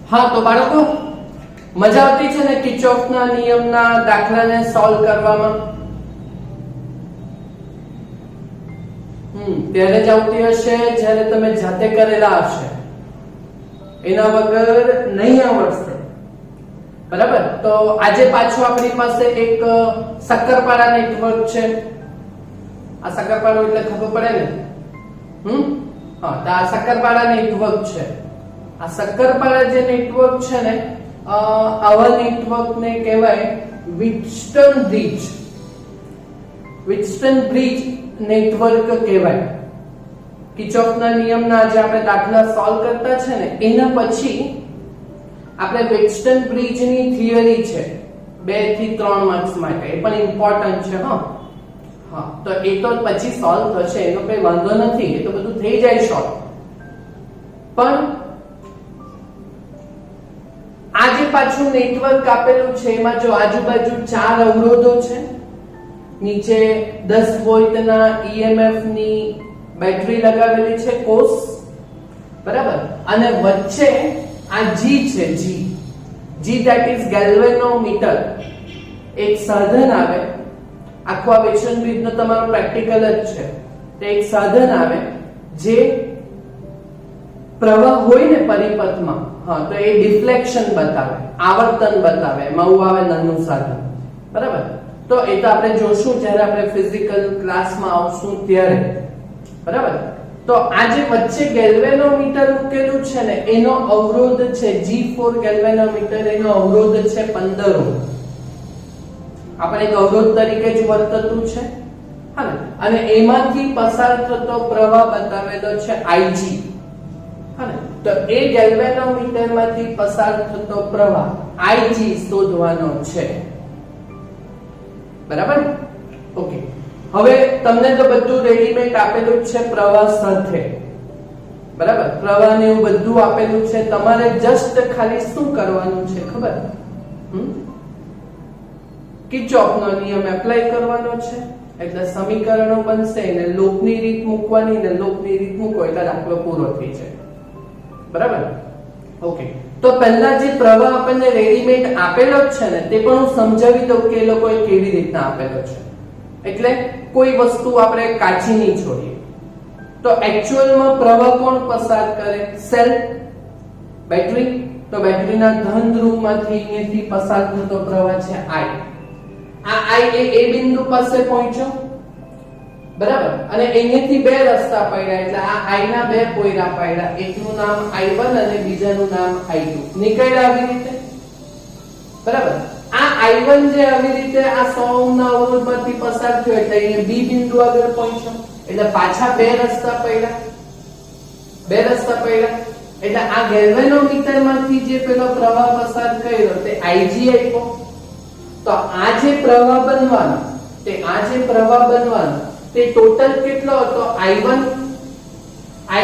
हाँ तो बाळको मजा આવતી છે ને કિર્ચોફના નિયમના દાખલાને સોલ્વ કરવામાં? ત્યારે જ આવતી હશે જ્યારે તમે જાતે કરેલા હશે, એના વગર નહીં આવડશે. બરાબર? તો આજે પાછું આપણી પાસે એક શક્કરપારા નેટવર્ક છે. આ શક્કરપારો એટલે ખબર પડે ને? હા, તો આ શક્કરપારા નેટવર્ક છે. આ શક્કરપારા જે નેટવર્ક છે ને, આવા નેટવર્ક ને કહેવાય વિટસ્ટન બ્રિજ. વિટસ્ટન બ્રિજ નેટવર્ક કહેવાય. કિર્ચોફના નિયમના જે આપણે દાખલા સોલ્વ કરતા છે ને, એના પછી આપણે વિટસ્ટન બ્રિજની થિયરી છે 2 થી 3 માર્ક્સ માટે, એ પણ ઇમ્પોર્ટન્ટ છે. હા, તો એ તો પછી સોલ્વ થશે, એનો કઈ વાંધો નથી, એ તો બધું થઈ જાય શોર્ટ. પણ આ જે પાછું નેટવર્ક આપેલું છે, એમાં જો આજુબાજુ 4 અવરોધો છે, નીચે 10 વોલ્ટના EMF ની બેટરી લગાવેલી છે કોષ, બરાબર? અને વચ્ચે આ G છે, G that is galvanometer. એક સાધન આવે, આખું આ વિટસ્ટન બ્રિજનો તમારો પ્રેક્ટિકલ જ છે. તે એક સાધન આવે જે પ્રવાહ હોય ને પરિપથમાં, હા, તો એ ડિફ્લેક્શન બતાવે, આવર્તન બતાવે, એમાં આવે નાનું સાધન. બરાબર? તો એ તો આપણે જોશું જ્યારે આપણે ફિઝિકલ ક્લાસમાં આવશું ત્યારે. બરાબર? તો આ જે વચ્ચે ગેલ્વેનોમીટર મૂકેલું છે ને, એનો અવરોધ છે G4 ગેલ્વેનોમીટર, એનો અવરોધ છે 15 ઓહ્મ. આપણે એક અવરોધ તરીકે જ વર્તતું છે, હા ને? અને એમાંથી પસાર થતો પ્રવાહ બતાવેલો છે Ig, હા ને? તો એ ગેલ્વેનોમીટરમાંથી પસાર થતો પ્રવાહ Ig શોધવાનો છે. બરાબર? ઓકે. હવે તમને તો બધું રેડીમેડ આપેલું છે પ્રવાહ સાથે. બરાબર? પ્રવાહ ને એવું બધું આપેલું છે. તમારે જસ્ટ ખાલી શું કરવાનું છે ખબર? કિર્ચોફનો નિયમ એપ્લાય કરવાનો છે, એટલે સમીકરણો બનશે ને લૂપની રીત મૂકવાની, ને લૂપની રીત મૂકો એટલે દાખલો પૂરો થઈ જાય. બરાબર? ઓકે. તો પહેલા જે પ્રવાહ આપણને રેડીમેડ આપેલો છે ને, તે પણ હું સમજાવી દઉં કે એ લોકોએ કેવી રીતના આપેલો છે. એટલે કોઈ વસ્તુ આપણે કાચી નહીં છોડીએ. તો એકચ્યુઅલમાં પ્રવાહ કોણ પસાર કરે? Cell, battery. તો બેટરીના ધન ધ્રુવમાંથી અહીંયાથી પસાર થતો પ્રવાહ છે I. આ I એ બિંદુ પાસે પહોંચ્યો, બરાબર? અને અહીંયાથી 2 રસ્તા પડ્યા, એટલે આ I ના 2 પોયરા પડ્યા, એકનું નામ I1 અને બીજાનું નામ I2. નીકળ્યા આવી રીતે, બરાબર? આ I1 જે આવી રીતે આ 100 ઓહ્મના અવરોધમાંથી પસાર થયો, એટલે અહીંયા B બિંદુ આગળ પહોંચ્યો, એટલે પાછા 2 રસ્તા પડ્યા, 2 રસ્તા પડ્યા. એટલે આ ગેલ્વેનોમીટરમાંથી જે પેલો પ્રવાહ પસાર કર્યો તે Ig આપ્યો. તો આ જે પ્રવાહ બનવાનો, તે ટોટલ કેટલો હતો? I1.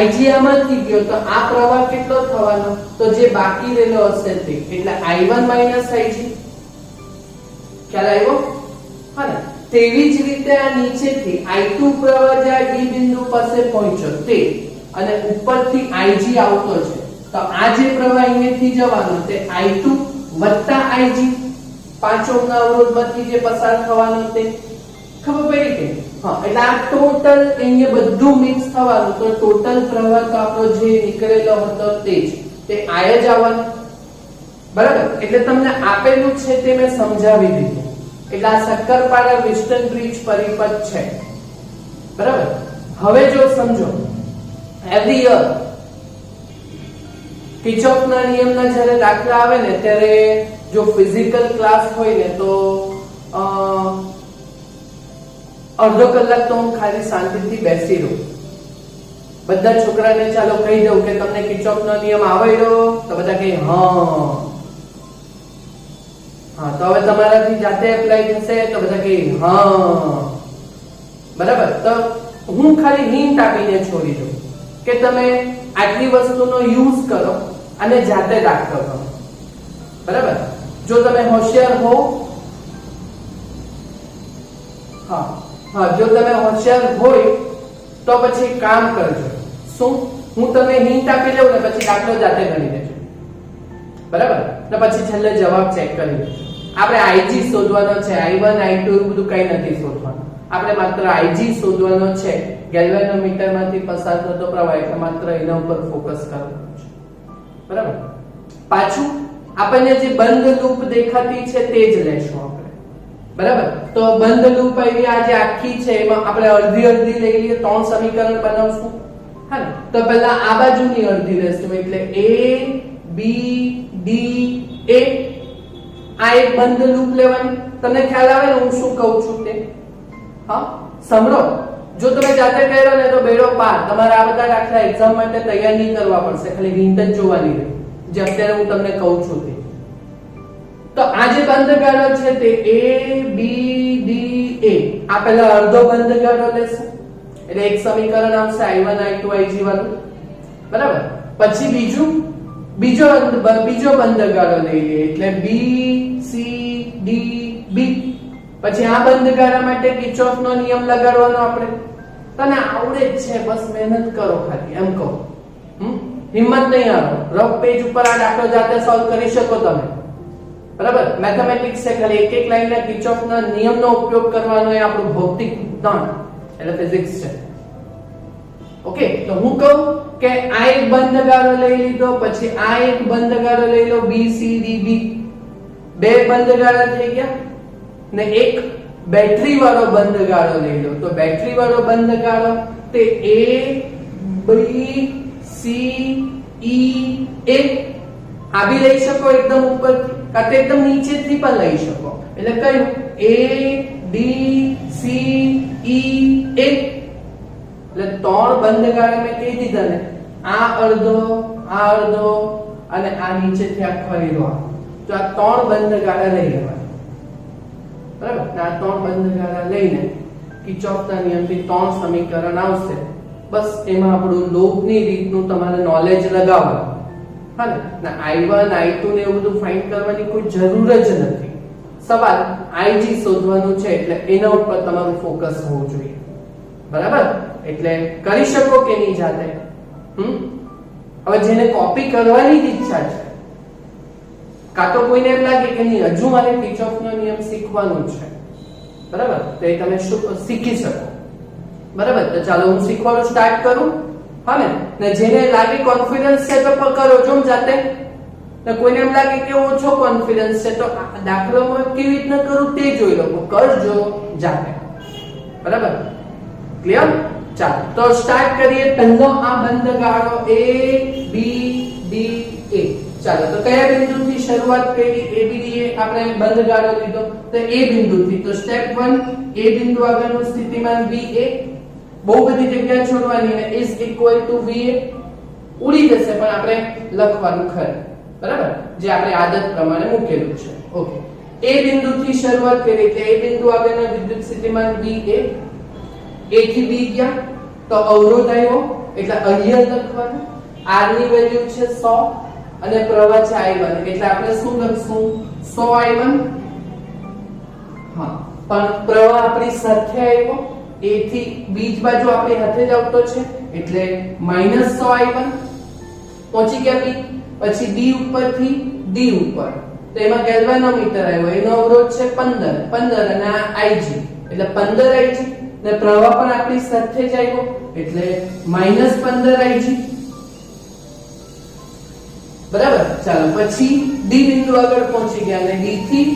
Ig આમાંથી ગયો, તો આ પ્રવાહ કેટલો થવાનો? તો જે બાકી રહેલો હશે તે, એટલે I1 Ig. ખ્યાલ આવ્યો? હા ને? તેવી જ રીતે આ નીચેથી I2 પ્રવાહ જ્યાં B બિંદુ પાસે પહોંચ્યો તે, અને ઉપરથી Ig આવતો છે, તો આ જે પ્રવાહ અહીંયાથી જવાનો તે I2 વત્તા Ig, 5 ઓહ્મના અવરોધમાંથી જે પસાર થવાનો તે. ખબર પડી કે? હા, એટલે આ ટોટલ અહીંયા બધું મિક્સ થવાનું, તો ટોટલ પ્રવાહ તો આપણો જે નીકળેલો હતો તે જ, તે I જ આવવાનો. બરાબર? એટલે તમને આપેલું છે તે મેં સમજાવી દીધું. એટલે આ શક્કરપારા વિટસ્ટન બ્રિજ પરિપથ છે. બરાબર? હવે જો સમજો, એવરી યર કિર્ચોફના નિયમના જ્યારે દાખલા આવે ને, ત્યારે જો ફિઝિકલ ક્લાસ હોય ને, તો અડધો કલાક તો હું ખાલી શાંતિથી બેસી રહું. બધા છોકરાને ચાલો કહી દઉં કે તમને કિર્ચોફનો નિયમ આવડ્યો? તો બધા કહે હા. હા, તો હવે તમારાથી જાતે એપ્લાય થશે? તો બધા કહે હા. બરાબર? તો હું ખાલી હિન્ટ આપીને છોડી દઉં કે તમે આટલી વસ્તુનો યુઝ કરો અને જાતે દાખલો કરો. બરાબર? જો તમે હોશિયાર હો, હા, જો તમે હોશિયાર હોય તો પછી કામ કરજો. શું? હું તમને હિન્ટ આપી લઉં ને પછી દાખલો જાતે ગણી લેજો. બરાબર. ને પછી છેલ્લે જવાબ ચેક કરી લેજો. આપણે Ig શોધવાનો છે, I1 I2 એવું બધું કઈ નથી શોધવાનું. આપણે માત્ર Ig શોધવાનો છે. ગેલ્વેનોમીટર માંથી પસાર થતો પ્રવાહ, એટલે માત્ર એના ઉપર ફોકસ કરવાનું છે. બરાબર. પાછું આપણને જે બંધ લૂપ દેખાતી છે તે જ લેશું આપણે. બરાબર. તો બંધ લૂપ આવી આ જે આખી છે એમાં આપણે અડધી અડધી લઈ લઈએ, 3 સમીકરણ બનાવશું. હા ને? તો પહેલા આ બાજુની અડધી લેશું, એટલે A B D A. આ એક બંધ લૂપ લેવાની. તમને ખ્યાલ આવે ને હું શું કહું છું તે? હા, સમરો. જો તમે જાતે કર્યો ને તો બેડો પાર. તમારે આ બધા દાખલા એક્ઝામ માટે તૈયાર નહીં કરવા પડશે, ખાલી હિન્ટ જ જોવાની રહે, જે અત્યારે હું તમને કહું છું તે. તો આ જે બંધ ગાળો છે તે A B D A. આ પહેલા અડધો બંધ ગાળો લેશે, એટલે એક સમીકરણ આવશે I1 I2 Ig વાળું. બરાબર. પછી બીજો બંધ ગાળો લઈએ, એટલે B C D B. પછી આ બંધ ગાળા માટે કિર્ચોફનો નિયમ લગાડવાનો આપણે. તને આવડે જ છે, બસ મહેનત કરો ખાલી, એમ કહો. હિંમત નહીં આવો. રફ પેજ ઉપર આ દાખલો જાતે સોલ્વ કરી શકો તમે. બરાબર. મેથેમેટિક્સ છે, ખાલી એક એક લાઈનના કિર્ચોફના નિયમનો ઉપયોગ કરવાનો એ આપણું ભૌતિક જ્ઞાન એટલે ફિઝિક્સ છે. ઓકે. તો હું કહું કે આ એક બંધ ગાળો લઈ લીધો, પછી આ એક બંધ ગાળો લઈ લો B C D B. બે બંધ ગાળા થઈ ગયા ને એક બેટરી વાળો બંધ ગાળો લઈ લો. તો બેટરી વાળો બંધ ગાળો તે A B C E A. આ બી લઈ શકો એકદમ ઉપરથી, કાં તો એકદમ નીચેથી પણ લઈ શકો. એટલે કયું? A D C E A. એટલે 3 બંધ ગાળા મેં કહી દીધા ને, આ અડધો અને આ નીચેથી આ ખરીદો. તો આ 3 બંધ ગાળા લઈ લેવાના. બરાબર. આ 3 બંધ ગાળા લઈને કિર્ચોફના નિયમથી 3 સમીકરણ આવશે. બસ એમાં આપણું લોભની રીતનું તમારે નોલેજ લગાવવાનું. હા ને? I1 I2 ને એવું બધું ફાઇન્ડ કરવાની કોઈ જરૂર જ નથી. સવાલ Ig શોધવાનું છે, એટલે એના ઉપર તમારું ફોકસ હોવું જોઈએ. બરાબર. એટલે કરી શકો કે નહીં જાતે? હવે જેને કોપી કરવાની જ ઈચ્છા છે, કાં તો કોઈને એમ લાગે કે નહીં હજુ મારે કિર્ચોફનો નિયમ શીખવાનું છે, બરાબર, તો એ તમે શીખી શકો. બરાબર. તો ચાલો હું શીખવાનું સ્ટાર્ટ કરું. હા ને જેને લાગે કોન્ફિડન્સ છે તો કરો જો જાતે. ને કોઈને એમ લાગે કે ઓછો કોન્ફિડન્સ છે તો દાખલામાં કેવી રીતના કરું તે જોઈ લો, કરજો જાતે. બરાબર. ક્લિયર? ચાલો તો સ્ટાર્ટ કરીએ. પહેલો આ બંધ ગાળો A B D A. ચાલો તો કયા બિંદુથી શરૂઆત કરી? A B D A આપણે બંધ ગાળો લીધો તો A બિંદુથી. તો સ્ટેપ 1 A બિંદુ આગળનું સ્થિતિમાન VA. બહુ બધી જગ્યા છોડવાની ને is equal to VA ઉડી જશે, પણ આપણે લખવાનું ખરું. બરાબર. જે આપણે આદત પ્રમાણે મૂકેલું છે. ઓકે. A બિંદુથી શરૂઆત કરી એટલે A બિંદુ આગળના વિદ્યુત સ્થિતિમાન VA. A થી B ગયા તો અવરોધ આવ્યો એટલે અહીંયા લખવાનું. R ની વેલ્યુ છે 100 અને પ્રવાહ છે I1, એટલે આપણે શું લખશું? 100 I1. હા, પણ પ્રવાહ આપણી સાથે આવ્યો. A થી બીજ બાજુ આપણી હાથે જ આવતો છે, એટલે -100 I1 પહોંચી ગયા B. પછી B ઉપરથી D ઉપર તો એમાં ગેલ્વેનોમીટર આવ્યો, એનો અવરોધ છે 15 અને આ Ig એટલે 15 Ig ને પ્રવાહ પણ આપણી સાથે જ આવ્યો એટલે -15 Ig. બરાબર. ચાલો પછી D બિંદુ આગળ પહોંચી ગયા અને D થી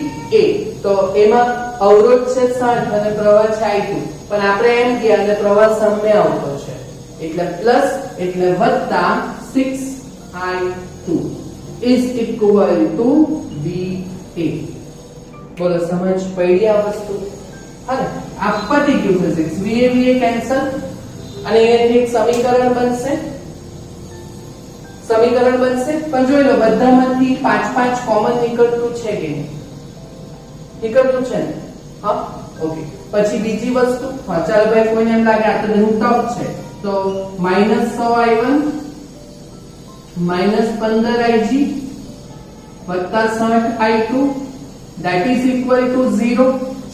A તો એમાં અવરોધ છે 60 અને પ્રવાહ છે I2, પણ આપણે એમ ગયા અને પ્રવાહ સામે આવતો છે એટલે પ્લસ એટલે વત્તા 6I2 is equal to VA. બોલો સમજ પડી આ વસ્તુ? હા ને? આ પતી ગયું ફિઝિક્સ. VA કેન્સલ અને અહીંયાથી એક સમીકરણ બનશે. પણ જોઈ લો બધામાંથી 5 કોમન નીકળતું છે કે નહીં? નીકળતું છે ને? હા. ઓકે. પછી બીજી વસ્તુ, હા ચાલો ભાઈ કોઈને એમ લાગે આ તો ઘણું ટફ છે તો -100I1 -15 Ig વત્તા 60I2 that is equal to 0.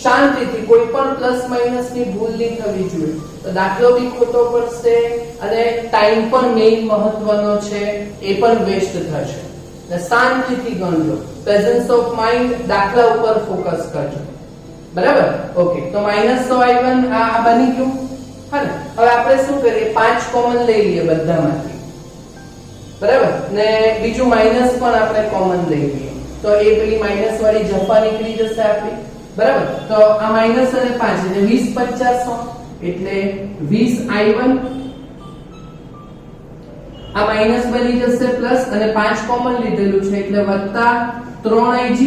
શાંતિથી કોઈ પણ પ્લસ માઈનસ ની ભૂલ નહીં થવી જોઈએ. તો દાખલો બી ખોટો પડશે અને ટાઈમ પણ મેઈન મહત્વનો છે, એ પણ વેસ્ટ થશે. ને શાંતિથી ગણજો, પ્રેઝન્સ ઓફ માઇન્ડ, દાખલા ઉપર ફોકસ કરજો. બરાબર? ઓકે, તો -100i1 આ બની ગયું. હા ને? હવે આપણે શું કરીએ, 5 કોમન લઈ લઈએ બધામાંથી. બરાબર? ને બીજું માઈનસ પણ આપણે કોમન લઈ લઈએ. તો એ પેલી માઈનસ વાળી જફા નીકળી જશે આપણી. બરાબર? તો આ માઈનસ અને 5 એટલે 20 50 100 એટલે 20i1. આ માઈનસ બની જશે પ્લસ અને 5 કોમન લીધેલું છે એટલે વત્તા 3ig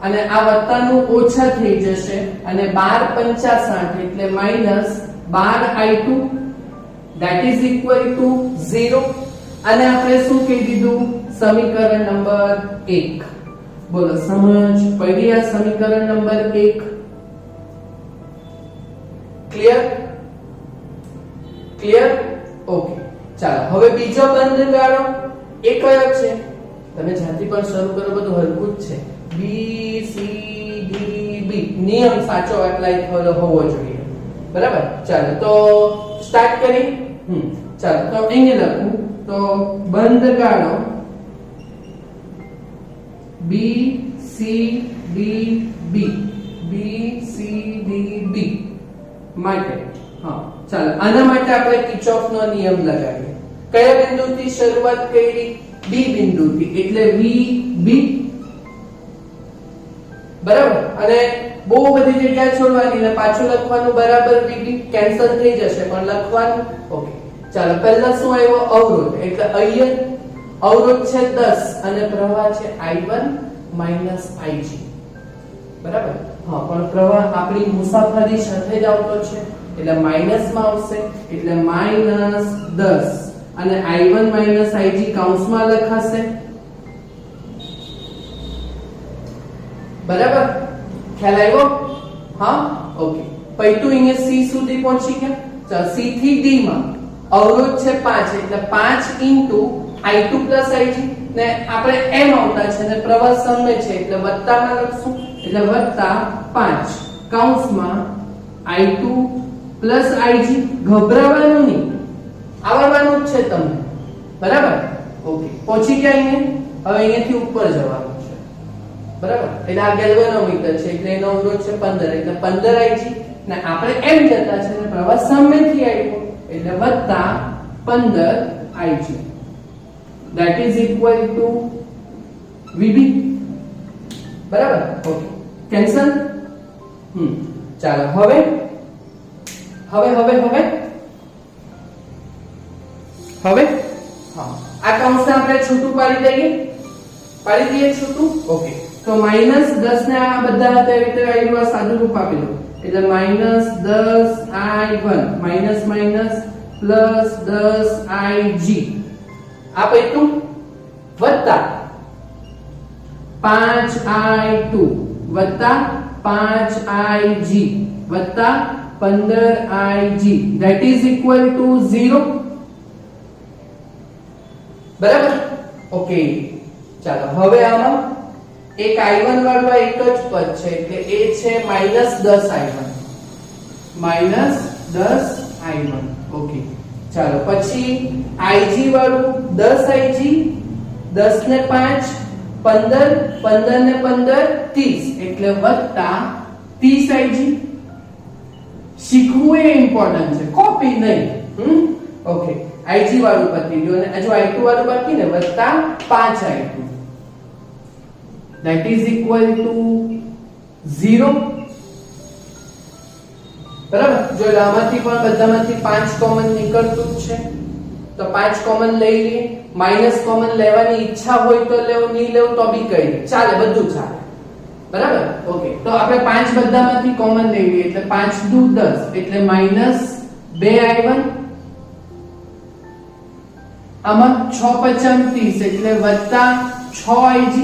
અને આ વત્તાનું ઓછા થઈ જશે અને 12 50 60 એટલે -12i2 that is equal to 0. અને આપણે શું કહી દીધું, સમીકરણ નંબર 1. બોલો સમજ પડી આ સમીકરણ નંબર 1? ક્લિયર? ક્લિયર? ઓકે, ચાલો હવે બીજો બંધ ગાળો એ કયો છે? તમે જ્યાંથી પણ શરૂ કરો બધું હરખું જ છે. B C D B નિયમ સાચો એપ્લાય થયેલો હોવો જોઈએ. બરાબર? ચાલો તો સ્ટાર્ટ કરી. ચાલો તો અહીંયા લખું તો બંધ ગાળો B C D B B C D B માટે હા ચાલો આના માટે આપણે કિર્ચોફનો નિયમ લગાવીએ. કયા બિંદુથી શરૂઆત કરી? B બિંદુથી, એટલે V B. બરાબર? અને બહુ બધી જગ્યા છોડવાની ને પાછું લખવાનું બરાબર VB કેન્સલ થઈ જશે પણ લખવાનું. ઓકે, ચાલો પહેલા શું આવ્યો? અવરોધ. એટલે અહીંયા અવરોધ છે 10 અને પ્રવાહ છે I1 -Ig. બરાબર? હા, પણ પ્રવાહ આપણી મુસાફરી સાથે જ આવતો છે એટલે માઈનસ માં આવશે એટલે -10 અને I1 Ig કૌંસમાં લખાશે. બરાબર? ખ્યાલ આવ્યો? હા, ઓકે. પૈતું અહીંયા C સુધી પહોંચી ગયા. ચાલો C થી D માં અવરોધ છે 5 એટલે 5 into I2 plus Ig ને આપણે એમ આવતા છે ને પ્રવાહ સમય છે એટલે વત્તામાં લખશું એટલે વત્તા 5 કૌંસમાં I2 plus Ig. ગભરાવાનું નહીં, આવવાનું જ છે તમને. બરાબર? ઓકે, પહોંચી ગયા અહીંયા. હવે અહીંયાથી ઉપર જવાનું છે. બરાબર? એટલે આ ગેલ્વેનોમીટર છે એટલે એનો અવરોધ છે 15 એટલે 15 Ig ને આપણે એમ જતા છે ને પ્રવાહ સામેથી આવ્યો એટલે વત્તા 15 Ig that is equal to VB. બરાબર? Okay, cancel. ચાલો હવે હા આ કૌંસને આપણે છૂટું પાડી દઈએ છૂટું. ઓકે, તો -10 ને આ બધા હતા રીતે આવ્યું સાદું રૂપ આપી દો એટલે -10i1 માઈનસ પ્લસ 10ig આ પૈતું વત્તા 5i2 વત્તા 5ig વત્તા 15ig that is equal to 0. બરાબર? ઓકે, ચાલો હવે આમાં એક i1 વાળું એક જ પદ છે એટલે એ છે -10i1 ઓકે. ચાલો પછી ig વાળું 10ig 10 ને 5 15 15 ને 15 30 એટલે વત્તા 30ig. શીખવું એ ઇમ્પોર્ટન્ટ છે, કોપી નહીં. ઓકે, ig વાળું પતી ગયું અને હજુ i2 વાળું બાકી ને વત્તા 5i2 that is equal to 0. બરાબર? જો આમાંથી પણ બધામાંથી 5 કોમન નીકળતું જ છે તો 5 કોમન લઈ લઈએ. માઈનસ કોમન લેવાની ઈચ્છા હોય તો લેવું, નહીં લેવું તો બી કઈ ચાલે, બધું ચાલે. બરાબર? ઓકે, તો આપણે 5 બધામાંથી કોમન લઈ લઈએ એટલે 5 દુ 10 એટલે -2i1 આમાં 6 5 30 એટલે વત્તા 6ig.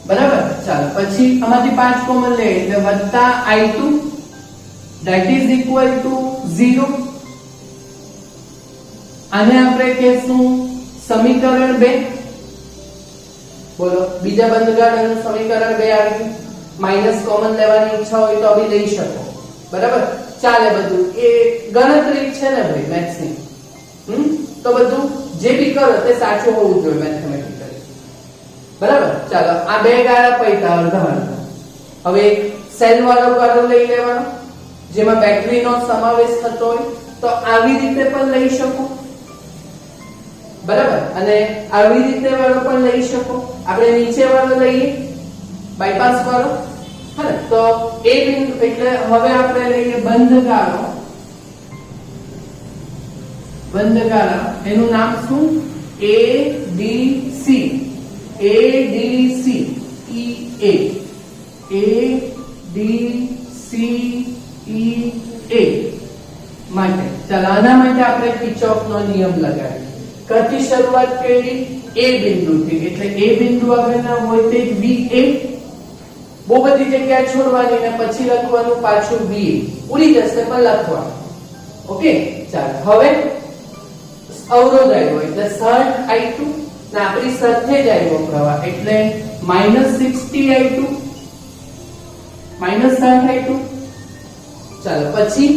બરાબર? ચાલો પછી આમાંથી 5 કોમન લઈએ એટલે વત્તા i2 that is equal to 0. આને આપણે કહેશું સમીકરણ 2. બોલો બીજા બંધગાળાનું સમીકરણ 2 આવ્યું. માઈનસ કોમન લેવાની ઈચ્છા હોય તો બી લઈ શકો. બરાબર? ચાલે બધું એ ગણતરી છે ને ભાઈ મેથ્સની. તો બધું જે બી કરો તે સાચું હોવું જોઈએ મેથેમેટિકલી. બરાબર. ચાલો આ બે ગાળા પૈતા અડધા અડધા. હવે સેલ વાળો ગાળો લઈ લેવાનો જેમાં બેટરીનો સમાવેશ થતો હોય તો આવી રીતે પણ લઈ શકો. બરાબર. અને આવી રીતે વાળો પણ લઈ શકો. આપણે નીચે વાળો લઈએ બાયપાસ વાળો. હા, તો એ બિંદુ એટલે હવે આપણે લઈએ બંધ ગાળો. બંધ ગાળા એનું નામ શું? ADC. ADC EA ADCEA માટે. ચાલો આના માટે આપણે કિર્ચોફનો નિયમ લગાવીએ. કતી શરૂઆત કરી? A બિંદુથી. એટલે A બિંદુ આગળના વોલ્ટેજ VA. બહુ બધી જગ્યા છોડવાની ને પછી લખવાનું પાછું VA. ઉડી જશે પણ લખવાનું. ઓકે. ચાલો હવે અવરોધ આવ્યો એટલે સર્જ I2 ને આપણી સાથે જ આવ્યો પ્રવાહ એટલે -60I2 -60I2. ચાલો પછી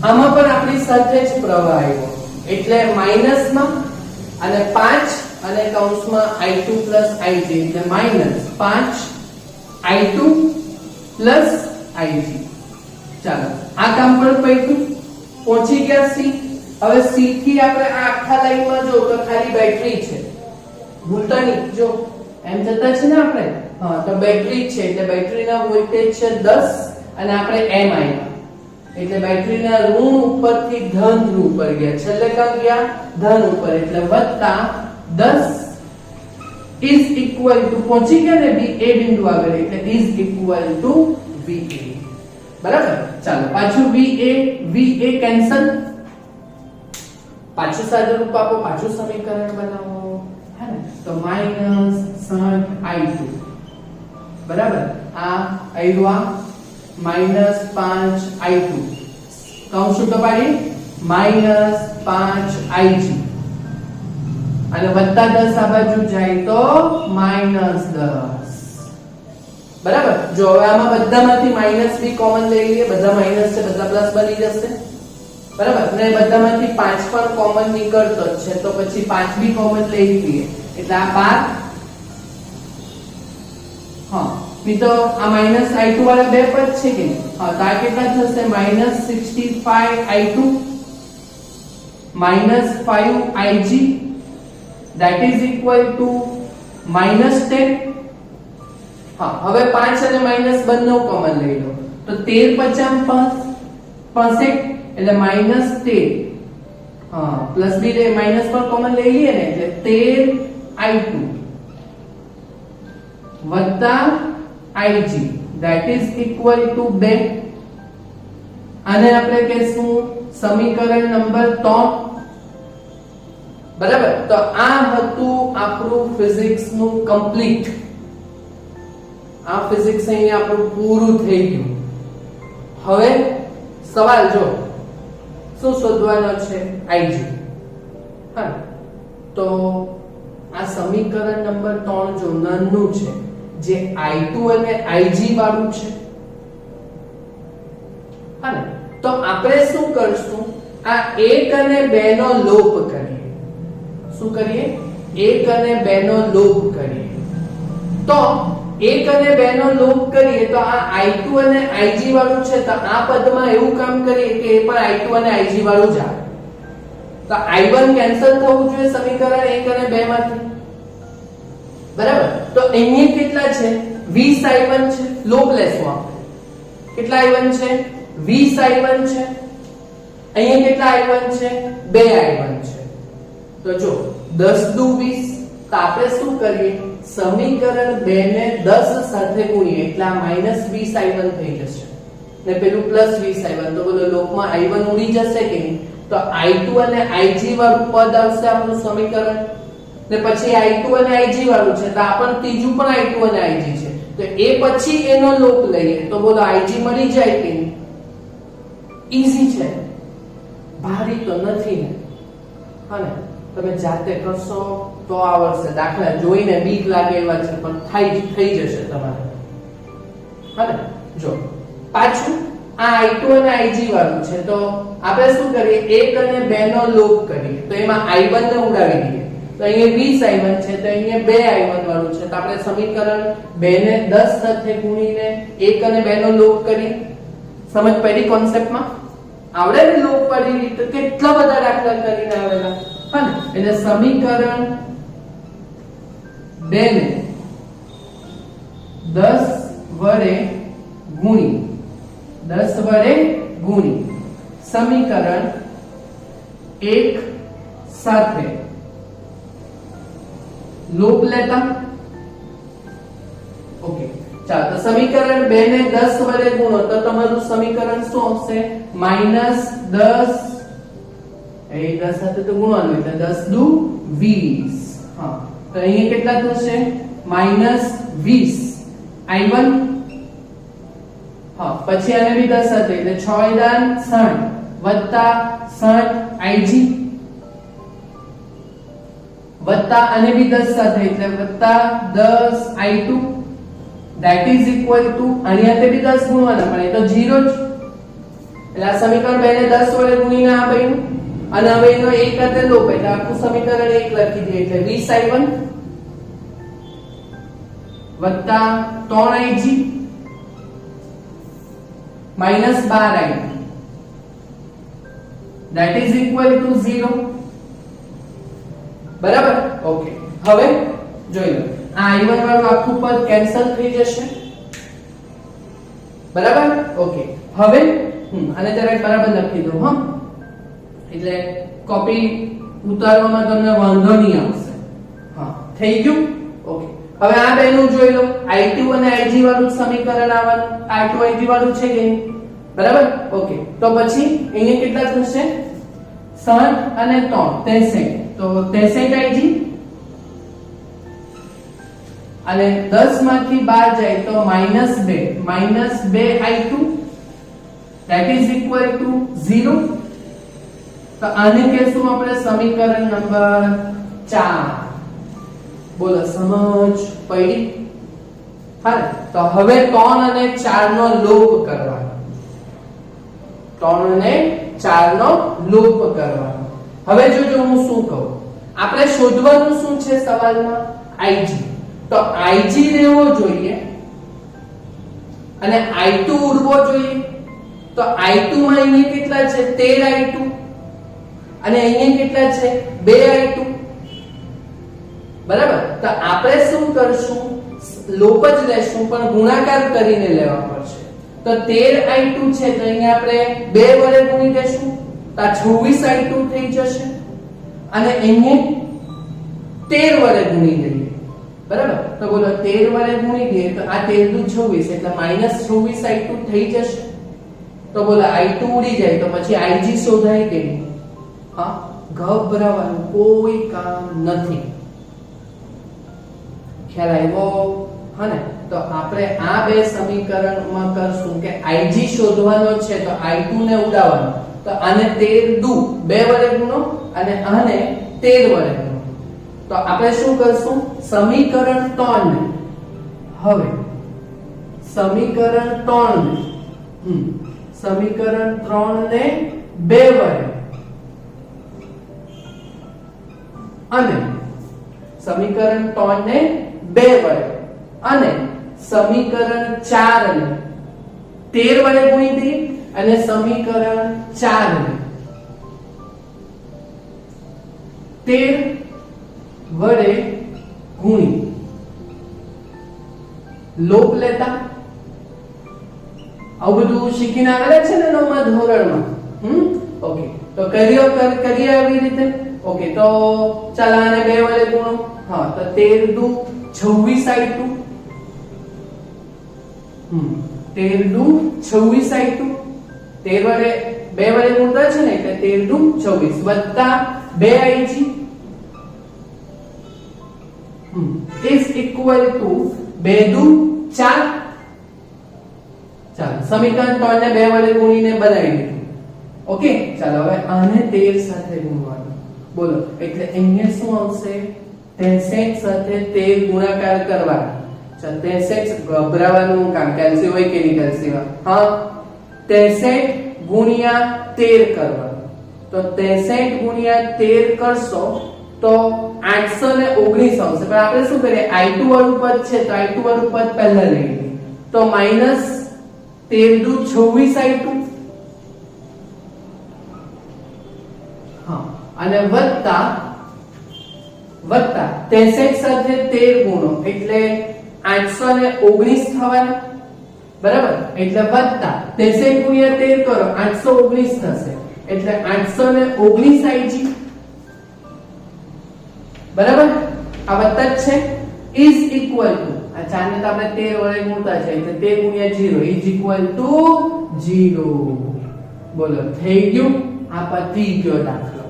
આમાં પણ આપણી સાથે જ પ્રવાહ આવ્યો એટલે માઈનસમાં અને 5 અને કૌંસમાં I2 ig એટલે -5I2 ig. ચાલો આ કામ પણ પૈતું પહોંચી ગયા C. હવે C થી આપણે આ આખા લાઈનમાં જો તો ખાલી બેટરી છે. ભૂલતા નહીં જો એમ જતા છે ને આપણે. હા, તો બેટરી છે એટલે બેટરીના વોલ્ટેજ છે 10 અને આપણે M આવ્યા એટલે બેટરીના ઋણ ઉપરથી ધન ધ્રુવ પર ગયા. છેલ્લે ક્યાં ગયા? ધન ઉપર એટલે +10 is equal to પહોંચી ગયા ને A બિંદુ આગળ એટલે is equal to VA. બરાબર. ચાલો પાછું VA કેન્સલ. પાછું સાદું રૂપ આપો, પાછું સમીકરણ બનાવો. હે ને? તો -60I2. બરાબર. આ આવ્યા -5I2. કૌંસ છૂટો પાડી -5IG અને +10 આ બાજુ જાય તો -10. બરાબર. જો હવે આમાં બધામાંથી માઈનસ બી કોમન લઈ લઈએ. બધા માઈનસ છે, બધા પ્લસ બની જશે. બરાબર. ને બધામાંથી 5 પણ કોમન નીકળતો જ છે તો પછી 5 બી કોમન લઈ લઈએ એટલે આ 12. હા, મિત્રો આ -I2 વાળા બે પદ છે કે નહીં? હા, તો આ કેટલા થશે? -65I2 -5IG that is equal to -10. હા, હવે 5 અને માઈનસ બંને કોમન લઈ લો તો 13 65 એટલે -13. હા, પ્લસ બી લે માઈનસ પર કોમન લઈ લઈએ ને એટલે 13I2 + IG that is equal to 2. આને આપણે કહેશું સમીકરણ નંબર 3. બરાબર. તો આ હતું આપણું ફિઝિક્સ નું કમ્પ્લીટ. આ ફિઝિક્સ અહીંયા આપણું પૂરું થઈ ગયું. હવે સવાલ જો શું શોધવાનો છે? IG. હા, તો આ સમીકરણ નંબર 3 જો નાનું છે જે I2 અને IG વાળું છે. હા ને? તો આપણે શું કરશું? આ 1 અને 2 નો લોપ કરીએ. શું કરીએ? 1 અને 2 નો લોપ કરીએ. તો 1 અને 2 નો લોપ કરીએ તો આ I2 અને IG વાળું છે તો આ પદમાં એવું કામ કરીએ કે એ પણ I2 અને IG વાળું જ આવે. તો I1 કેન્સલ થવું જોઈએ સમીકરણ 1 અને 2 માંથી. બરાબર. તો અહીંયા કેટલા છે? 20I1 છે. લોપ લેશું આપણે. કેટલા I1 છે? 20I1 છે. અહીંયા કેટલા I1 છે? 2I1 છે. તો જો 10 દુ 20 તો આપણે શું કરીએ? સમીકરણ 2 ને 10 સાથે ગુણીએ એટલે આ -20I1 થઈ જશે ને પેલું +20I1 તો બોલો લોકમાં I1 ઉડી જશે કે નહીં? તો I2 અને IG વાળું પદ આવશે આપણું સમીકરણ ને પછી I2 અને IG વાળું છે તો આપણને ત્રીજું પણ I2 અને IG છે તો એ પછી એનો લોપ લઈએ તો બોલો IG મળી જાય કે નહીં? ઈઝી છે, ભારી તો નથી ને. હા ને? તમે જાતે કરશો તો આવડશે. દાખલા જોઈને બીક લાગે એવા છે પણ થઈ જશે તમારે. હા ને? જો પાછું આ I2 અને Ig વાળું છે તો આપણે શું કરીએ 1 અને 2 નો લોપ કરીએ તો એમાં I1 ને ઉડાવી દઈએ તો અહીંયા 20 I1 છે તો અહીંયા 2 I1 વાળું છે તો આપણે સમીકરણ 2 ને 10 સાથે ગુણીને 1 અને 2 નો લોપ કરીએ સમજ પડી કોન્સેપ્ટમાં આવડે ને લોપ વાળી રીત કેટલા બધા દાખલા કરીને આવેલા હા ને એટલે સમીકરણ 2 ને 10 વડે ગુણી સમીકરણ 1 સાથે લોપ લેતા ઓકે ચાલો તો સમીકરણ 2 ને 10 વડે ગુણો તો તમારું સમીકરણ શું આવશે -10 એ 10 સાથે તો ગુણવાનું એટલે 10 દુ 20 હા તો અહીંયા કેટલા થશે -20 I1 હા પછી આને બી 10 સાથે એટલે 6 દાન 60 વત્તા 60 Ig વત્તા આને બી 10 સાથે એટલે વત્તા 10 I2 that is equal to અહીંયા તે બી 10 ગુણવાના પણ એ તો 0 જ એટલે આ સમીકરણ 2 ને 10 વડે ગુણીને આ બન્યું અને હવે એનો એક હાથે લોપ એટલે આખું સમીકરણ 1 લખી દઈએ એટલે 20 I1 વત્તા 3 Ig minus 12 I that is equal to 0 બરાબર ઓકે હવે જોઈ લો આ I1 વાળું આખું પદ કેન્સલ થઈ જશે બરાબર ઓકે હવે આને જરા બરાબર લખી દો હા એટલે કોપી ઉતારવામાં તમને વાંધો નહીં આવશે હા થઈ ગયું ઓકે હવે આ બેનું જોઈ લો I2 અને Ig વાળું સમીકરણ આવવાનું I2 Ig વાળું છે કે બરાબર ઓકે તો પછી અહીંયા કેટલા થશે 60 અને 3 63 તો 63 Ig અને 10 માંથી 12 જાય તો -2 I2 that is equal to 0 તો આને કહેશું આપણે સમીકરણ નંબર 4 બોલો સમજ પડી હા તો હવે 3 અને 4 નો લોપ કરવાનો 3 અને 4 નો લોપ કરવાનો હવે જોજો હું શું કહું આપણે શોધવાનું શું છે સવાલમાં Ig તો Ig લેવો જોઈએ અને I2 ઉડવો જોઈએ તો I2 માં અહીંયા કેટલા છે 13 I2 અને અહીંયા કેટલા છે 2 I2 બરાબર તો આપણે શું કરશું લોપ જ લેશું પણ ગુણાકાર કરીને લેવા પડશે તો 13 I2 છે તો અહીંયા આપણે 2 વડે ગુણી દેશું તો આ 26 I2 થઈ જશે અને અહીંયા 13 વડે ગુણી દઈએ બરાબર તો બોલો 13 વડે ગુણી દઈએ તો આ 13 દુ 26 એટલે -26 I2 થઈ જશે તો બોલો I2 ઉડી જાય તો પછી Ig શોધાય કે હા ગભરાવાનું કોઈ કામ નથી ખ્યાલ આવ્યો હા ને તો આપણે આ બે સમીકરણમાં કરશું કે Ig શોધવાનો છે તો I2 ને ઉડાવવાનો તો આને 13 દુ 2 વડે ગુણો અને આને 13 વડે ગુણો તો આપણે શું કરશું સમીકરણ 3 ને હવે સમીકરણ 3 ને સમીકરણ 3 ને 2 વડે અને સમીકરણ 3 ને 2 વડે અને સમીકરણ 4 ને 13 વડે ગુણી દઈએ અને સમીકરણ 4 ને 13 વડે ગુણી લોપ લેતા આવું બધું શીખીને આવેલા છે ને 9મા ધોરણમાં ઓકે તો કરીએ આવી રીતે ઓકે તો ચાલ આને 2 વડે ગુણો હા તો 13 દુ 26 I2 13 દુ 26 I2 13 વડે 2 વડે ગુણતા છે ને એટલે 13 દુ 26 વત્તા 2 Ig is equal to 2 દુ 4 ચાલો સમીકરણ 3 ને 2 વડે ગુણીને બનાવી દીધું ઓકે ચાલો હવે આને 13 સાથે ગુણવાનું બોલો એટલે અહીંયા શું આવશે 63 સાથે 13 ગુણાકાર કરવાનો ચાલ 63 ગભરાવાનું કામ કેલ્સી હોય કે નહીં કેલ્સી હા 63 ગુણ્યા 13 કરવાનું. તો 63 ગુણ્યા 13 કરશો તો 819 આવશે. પણ આપણે શું કરીએ, i2 વાળું પદ છે તો i2 વાળું પદ પહેલા લઈ લઈએ. તો માઈનસ 13 દુ 26 i2, હા, અને વત્તા 63 સાથે 13 ગુણો એટલે 819 થવાના, બરાબર. એટલે વત્તા 63 ગુણ્યા 13 કરો 819 થશે એટલે 819 ig, બરાબર. આ વત્તા જ છે. ઇઝ ઇક્વલ ટુ આ 4 ને તો આપણે 13 વડે ગુણતા છે એટલે 13 ગુણ્યા 0 ઇઝ ઇક્વલ ટુ 0. બોલો, થઈ ગયું. આ પતી ગયો દાખલો,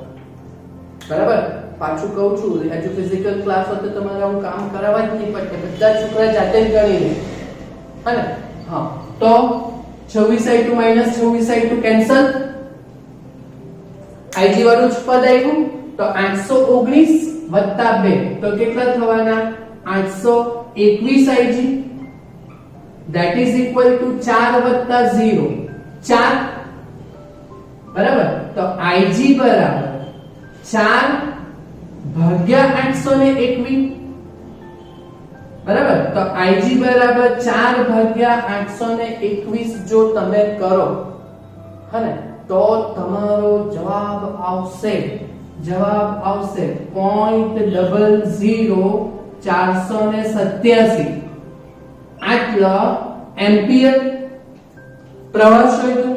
બરાબર. પાછું કહું છું, હજુ ફિઝિકલ ક્લાસ હતો તમારે આવું કામ કરાવવા જ નહીં પડે, બધા છોકરા જાતે જ ગણી લે, હે ને? હા. તો 26i2 26i2 કેન્સલ, ig વાળું જ પદ આવ્યું તો 819 વત્તા 2 તો કેટલા થવાના? 821 ig, that is equal to 4 વત્તા 0 4, બરાબર. તો ig બરાબર 4 ભાગ્યા 821, બરાબર. તો ig બરાબર 4 ભાગ્યા 821 જો તમે કરો, હને, તો તમારો જવાબ આવશે 0.00487 આટલા એમ્પિયર પ્રવાહ શોધ્યો,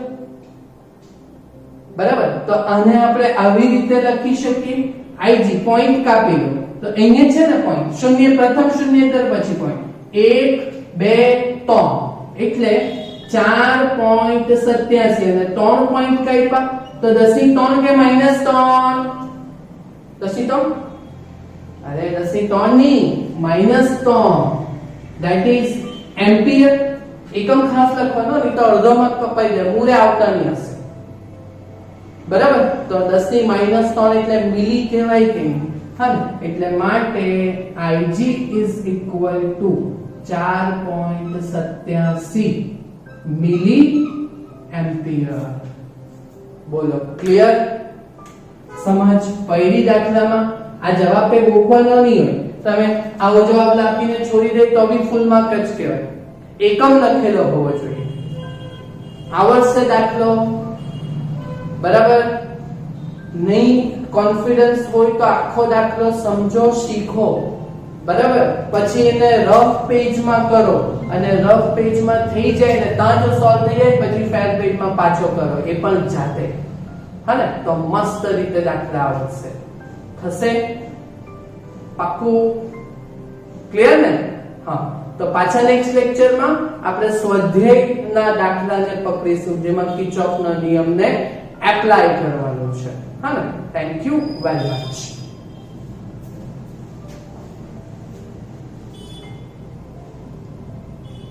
બરાબર. તો આને આપણે આવી રીતે લખી શકીએ. ig પોઈન્ટ કાપી લો તો અહીંયા છે ને પોઈન્ટ, શૂન્ય પ્રથમ શૂન્યેતર પછી પોઈન્ટ 1 2 3 એટલે 4.87 અને 3 પોઈન્ટ કાપ્યા તો 10 કે -3? 10 અરે 10 ની -3, that is એમ્પિયર. એકમ ખાસ લખવાનો નહીં તો અડધો માર્ક કપાઈ જાય, મૂરે આવતા નહીં હશે, બરાબર. તો 10 ની -3 એટલે મિલી કહેવાય કે નહીં? હા, એટલે માટે ig is equal to 4.87 milli ampere. બોલો, ક્લિયર? સમજ પડી દાખલામાં? આ જવાબ પે ગોખવાનો નહીં હોય, તમે આવો જવાબ લખીને છોડી દે તો બી ફૂલ માર્ક જ કહેવાય. એકમ લખેલો હોવો જોઈએ. આવડશે દાખલો? બરાબર. નહીં કોન્ફિડન્સ હોય તો આખો દાખલો સમજો, શીખો, બરાબર. પછી એને રફ પેજમાં કરો અને રફ પેજમાં થઈ જાય ને ત્યાં જો સોલ્વ થઈ જાય પછી ફેર પેજમાં પાછો કરો, એ પણ જાતે, હા ને? તો મસ્ત રીતે દાખલા આવડશે. થશે? પાક્કું? ક્લિયર ને? હા. તો પાછા નેક્સ્ટ લેક્ચરમાં આપણે સ્વાધ્યાયના દાખલાને પકડીશું જેમાં કિર્ચોફના નિયમને એપ્લાય કરવાનો છે, હા ને? Thank you very much.